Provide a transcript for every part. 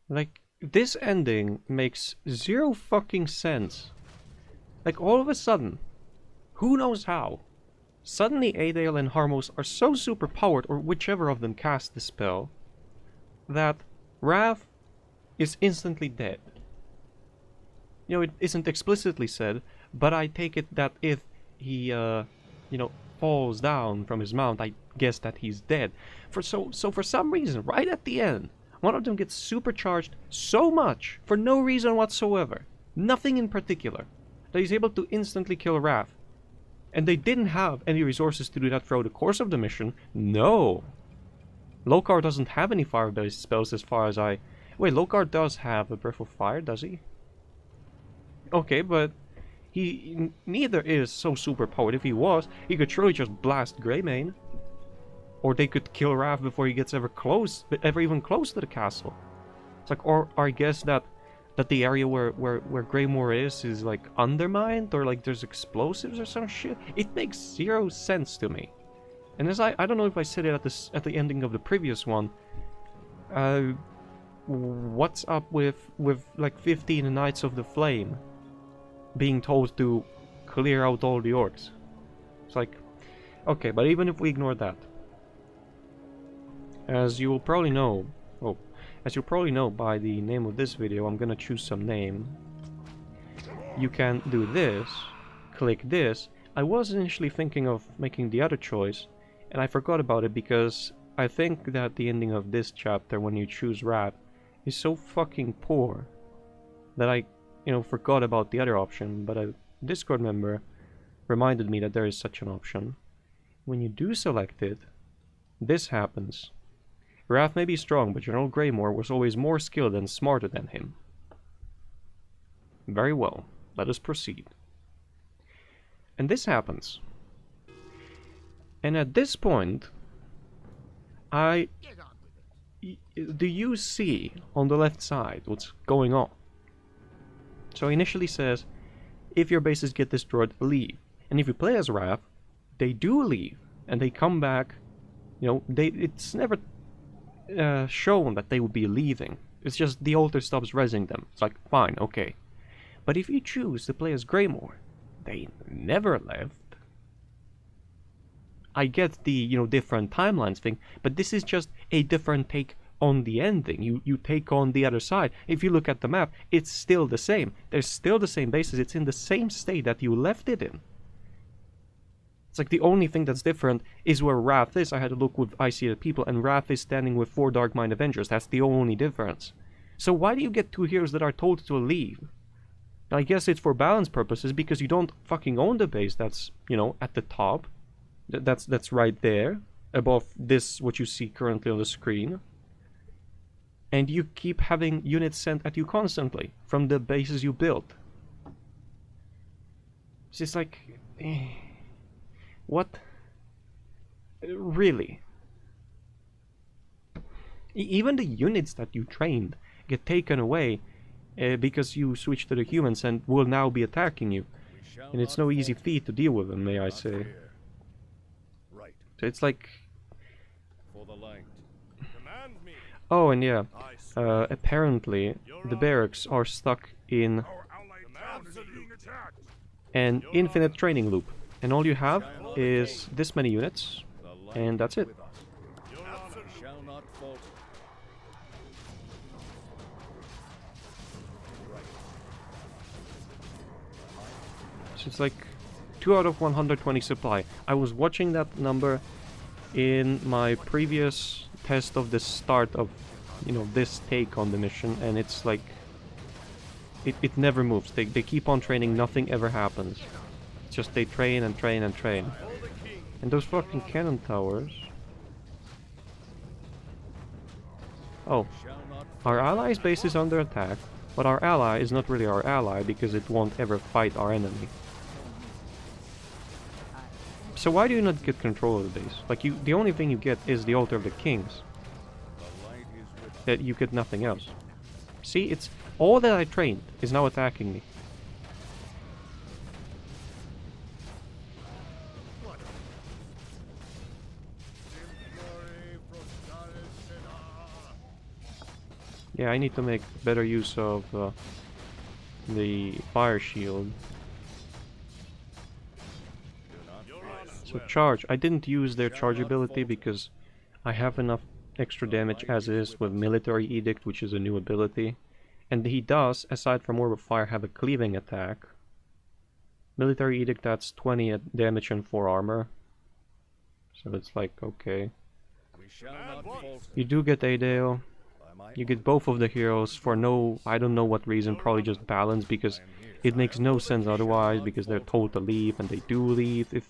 Like, this ending makes zero fucking sense. Like, all of a sudden, who knows how, suddenly Adale and Harmos are so superpowered, or whichever of them cast the spell, that Wrath is instantly dead. You know, it isn't explicitly said, but I take it that if he, falls down from his mount, I guess that he's dead. So for some reason, right at the end, one of them gets supercharged so much for no reason whatsoever, nothing in particular, that he's able to instantly kill Wrath. And they didn't have any resources to do that throughout the course of the mission. No. Lokar doesn't have any fire-based spells as far as I... Wait, Lokar does have a Breath of Fire, does he? Okay, but he neither is so superpowered. If he was, he could surely just blast Greymane. Or they could kill Wrath before he gets ever even close to the castle. It's like, or I guess that the area where Greymoor is like undermined, or like there's explosives or some shit. It makes zero sense to me. And as I don't know if I said it at the ending of the previous one. What's up with like 15 Knights of the Flame being told to clear out all the orcs? It's like, okay, but even if we ignore that, as you'll probably know by the name of this video, I'm gonna choose some name. You can do this, click this. I was initially thinking of making the other choice, and I forgot about it because I think that the ending of this chapter, when you choose Wrath, is so fucking poor that I, forgot about the other option, but a Discord member reminded me that there is such an option. When you do select it, this happens. Wrath may be strong, but General Greymoor was always more skilled and smarter than him. Very well, let us proceed. And this happens. And at this point, do you see on the left side what's going on? So he initially says, if your bases get destroyed, leave. And if you play as Wrath, they do leave, and they come back. It's never shown that they would be leaving. It's just the altar stops resing them. It's like, fine, okay. But if you choose to play as Greymoor, they never left. I get the, different timelines thing, but this is just a different take on the ending. You take on the other side. If you look at the map, it's still the same. There's still the same bases. It's in the same state that you left it in. It's like the only thing that's different is where Wrath is. I had a look with IC people, and Wrath is standing with 4 Dark Mind Avengers. That's the only difference. So why do you get 2 heroes that are told to leave? I guess it's for balance purposes, because you don't fucking own the base that's, at the top. That's right there, above this, what you see currently on the screen. And you keep having units sent at you constantly from the bases you built. It's just like... What? Really? Even the units that you trained get taken away because you switch to the humans and will now be attacking you. And it's no easy feat to deal with them, may I say. So it's like... Oh, and yeah, apparently the barracks are stuck in an infinite training loop. And all you have is this many units, and that's it. So it's like 2 out of 120 supply. I was watching that number in my previous test of the start of, this take on the mission, and it's like... It never moves. They keep on training, nothing ever happens. Just they train and train and train. And those fucking cannon towers... Oh. Our ally's base is under attack, but our ally is not really our ally because it won't ever fight our enemy. So why do you not get control of the base? Like, the only thing you get is the Altar of the Kings. That you get nothing else. See, it's... All that I trained is now attacking me. Yeah, I need to make better use of the fire shield. So charge. I didn't use their charge ability because I have enough extra damage as is with Military Edict, which is a new ability. And he does, aside from Orb of Fire, have a cleaving attack. Military Edict, that's 20 damage and 4 armor. So it's like, okay. You do get Adale. You get both of the heroes for no, I don't know what reason, probably just balance, because it makes no sense otherwise, because they're told to leave, and they do leave if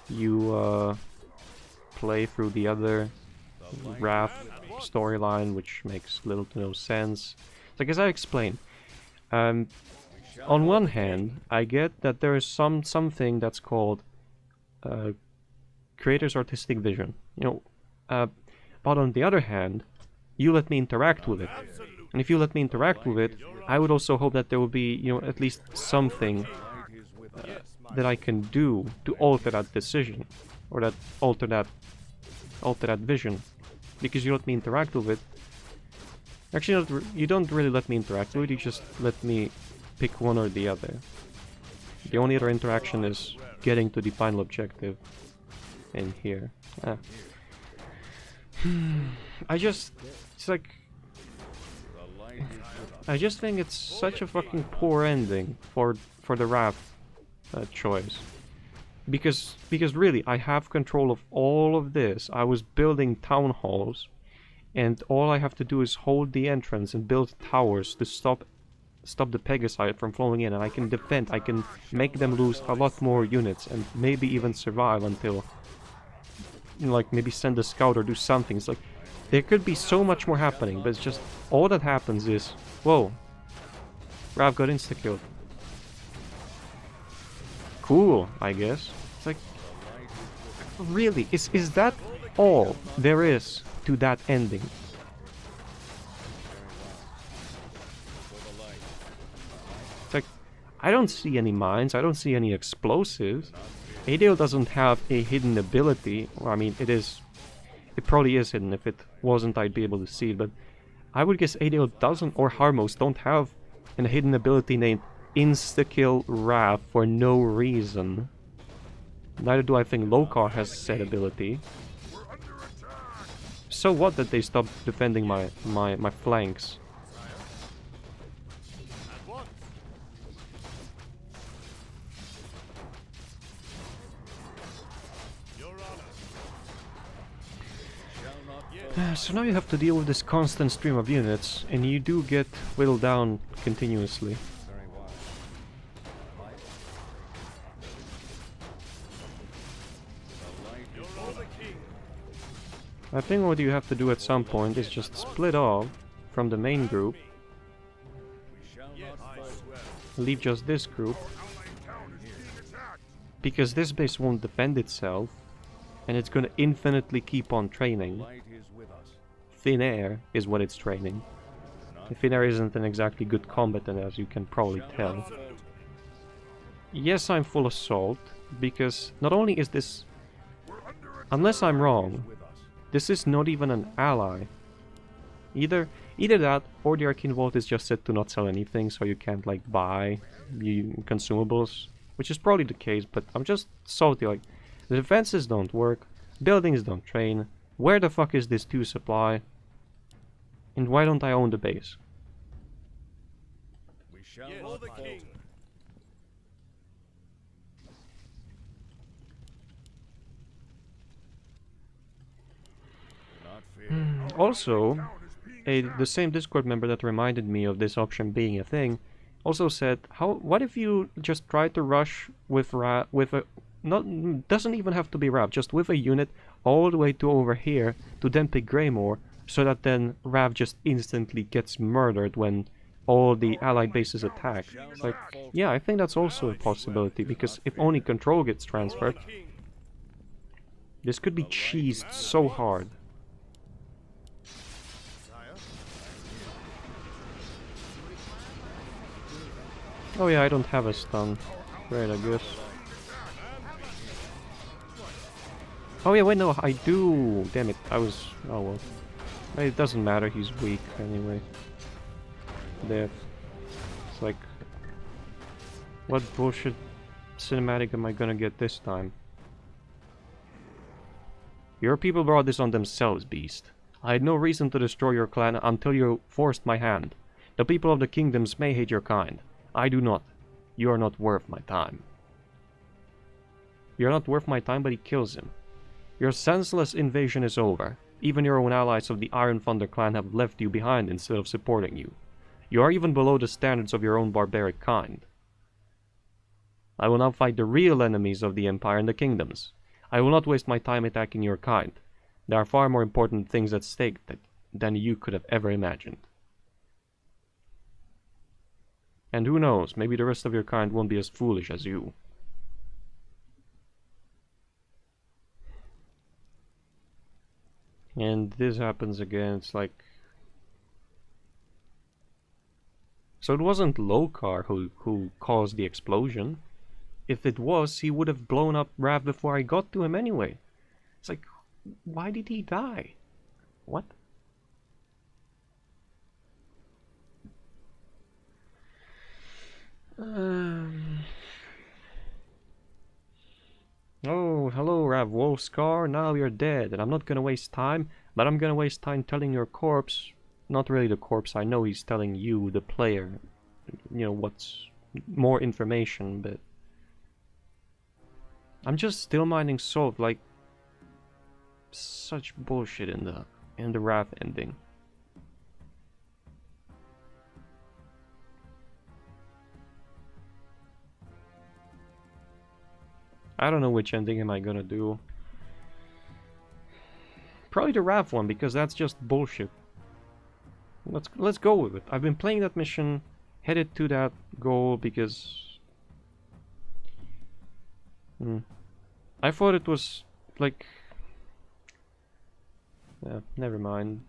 you play through the other Wrath storyline, which makes little to no sense. Like, as I explained, on one hand, I get that there is something that's called creator's artistic vision, you know, but on the other hand, you let me interact with it. And if you let me interact with it, I would also hope that there will be, you know, at least something that I can do to alter that decision, or that alter that vision, because you let me interact with it. Actually, you don't really let me interact with it. You just let me pick one or the other. The only other interaction is getting to the final objective in here. It's like, I just think it's such a fucking poor ending for the Wrath choice. Because really, I have control of all of this. I was building town halls, and all I have to do is hold the entrance and build towers to stop the Pegasi from flowing in, and I can defend. I can make them lose a lot more units, and maybe even survive until, you know, like, maybe send a scout or do something. It's like, there could be so much more happening, but it's just, all that happens is, whoa, Rav got insta-killed. Cool, I guess. It's like, really, is that all there is to that ending? It's like, I don't see any mines, I don't see any explosives. Adale doesn't have a hidden ability. Well, I mean, it probably is hidden. If it wasn't, I'd be able to see it, but I would guess Adale doesn't, or Harmos don't have a hidden ability named Insta-Kill Wrath for no reason. Neither do I think Lokar has said ability. So what that they stopped defending my flanks? So now you have to deal with this constant stream of units, and you do get whittled down continuously. I think what you have to do at some point is just split off from the main group, leave just this group, because this base won't defend itself, and it's gonna infinitely keep on training. Thin air is what it's training. Thin air isn't an exactly good combatant, as you can probably tell. Yes, I'm full assault, because not only is this, unless I'm wrong, this is not even an ally. Either that, or the Arcane Vault is just set to not sell anything, so you can't, like, buy consumables, which is probably the case, but I'm just salty, like, the defenses don't work, buildings don't train, where the fuck is this 2 supply? And why don't I own the base? We shall not the king. Also, the same Discord member that reminded me of this option being a thing also said, what if you just try to rush with doesn't even have to be Rav, just with a unit all the way to over here to then pick Greymore, so that then Rav just instantly gets murdered when all the allied bases attack. It's like, yeah, I think that's also a possibility, because if only control gets transferred, this could be cheesed so hard. Oh yeah, I don't have a stun. Great, I guess. Oh yeah, wait, no, I do. Damn it, I was... oh well. It doesn't matter, he's weak anyway. Death. It's like... what bullshit cinematic am I gonna get this time? Your people brought this on themselves, beast. I had no reason to destroy your clan until you forced my hand. The people of the kingdoms may hate your kind. I do not. You are not worth my time. You're not worth my time, but he kills him. Your senseless invasion is over. Even your own allies of the Iron Thunder clan have left you behind instead of supporting you. You are even below the standards of your own barbaric kind. I will now fight the real enemies of the Empire and the kingdoms. I will not waste my time attacking your kind. There are far more important things at stake than you could have ever imagined. And who knows, maybe the rest of your kind won't be as foolish as you. And this happens again, it's like... So it wasn't Lokar who caused the explosion. If it was, he would have blown up Rav before I got to him anyway. It's like, why did he die? What? Oh, hello, Rav Wolfscar. Now you're dead, and I'm not gonna waste time, but I'm gonna waste time telling your corpse. Not really the corpse, I know he's telling you, the player. You know, what's more information, but... I'm just still mining salt, like... such bullshit in the Rav ending. I don't know which ending am I gonna do. Probably the Rav one, because that's just bullshit. Let's go with it. I've been playing that mission, headed to that goal because... I thought it was like... yeah, never mind.